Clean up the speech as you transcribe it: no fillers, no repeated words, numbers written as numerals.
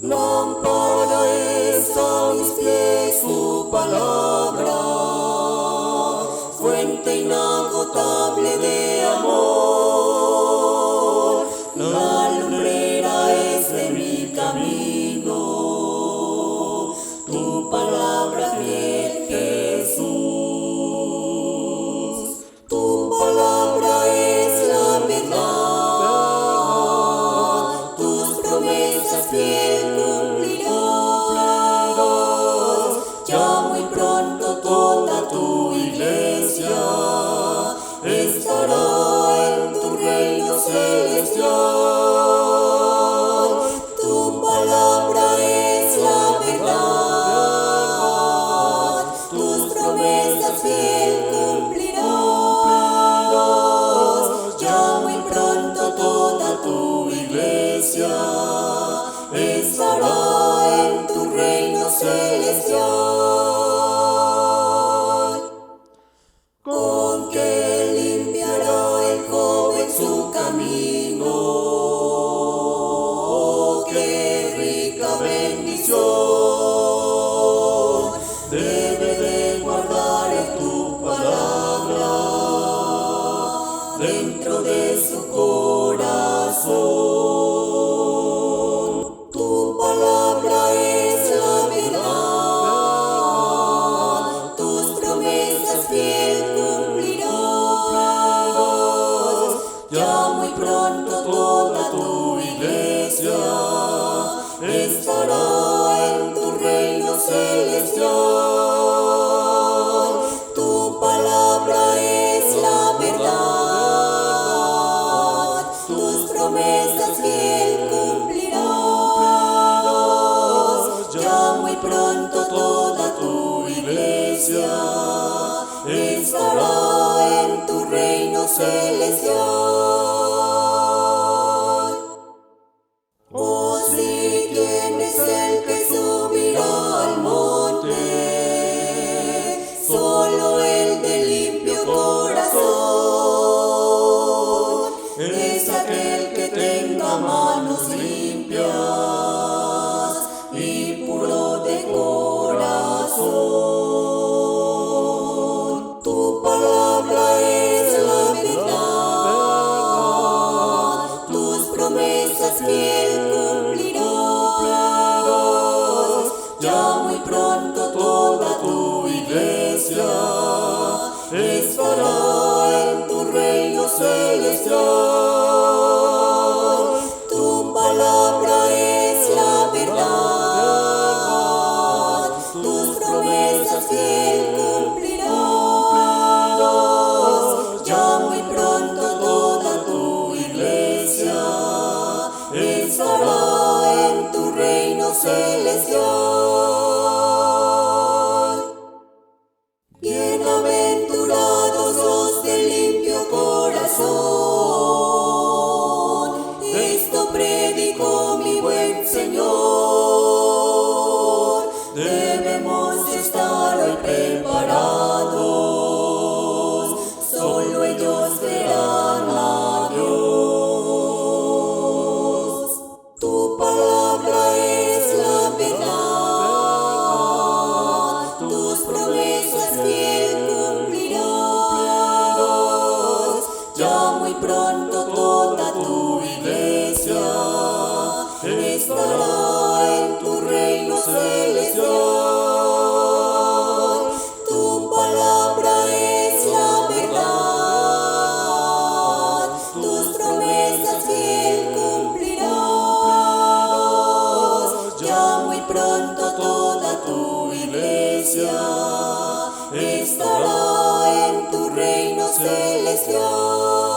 Lámpara es a mis pies tu palabra, fuente inagotable de amor. La lumbrera es de mi camino, tu palabra fiel Jesús. Tu palabra es la verdad, tus promesas fiel cumplirás. Ya muy pronto toda tu iglesia estará en tu reino celestial. Tu palabra es la verdad, tus promesas fiel cumplirás. Ya muy pronto toda tu iglesia estará en tu reino celestial. Con que limpiará el joven su camino, qué rica bendición. Debe de guardar tu palabra dentro de su corazón. Tu palabra es la verdad, tus promesas fiel cumplirás. Ya muy pronto toda tu iglesia estará en tu reino celestial. Tu palabra es la verdad, tus promesas fiel cumplirás. Ya muy pronto toda tu iglesia estará en tu reino celestial. Oh, si quién es el que subirá al monte, solo el de limpio corazón. Es aquel que tenga manos limpias y puro de corazón. Tu palabra es la verdad, tus promesas fiel cumplirás. Ya muy pronto toda tu iglesia estará en tu reino celestial. Tu palabra es la verdad, tus promesas fiel cumplirás. Ya muy pronto toda tu iglesia estará en tu reino celestial. Bienaventurados los de limpio corazón, esto predicó mi buen Señor. Debemos estar hoy preparados, solo ellos verán a Dios. Tu palabra es la verdad, tus promesas fiel cumplirás. Ya muy pronto toda tu iglesia estará en tu reino celestial. Tu palabra es la verdad, tus promesas fiel cumplirás. Ya muy pronto toda tu iglesia estará en tu reino celestial.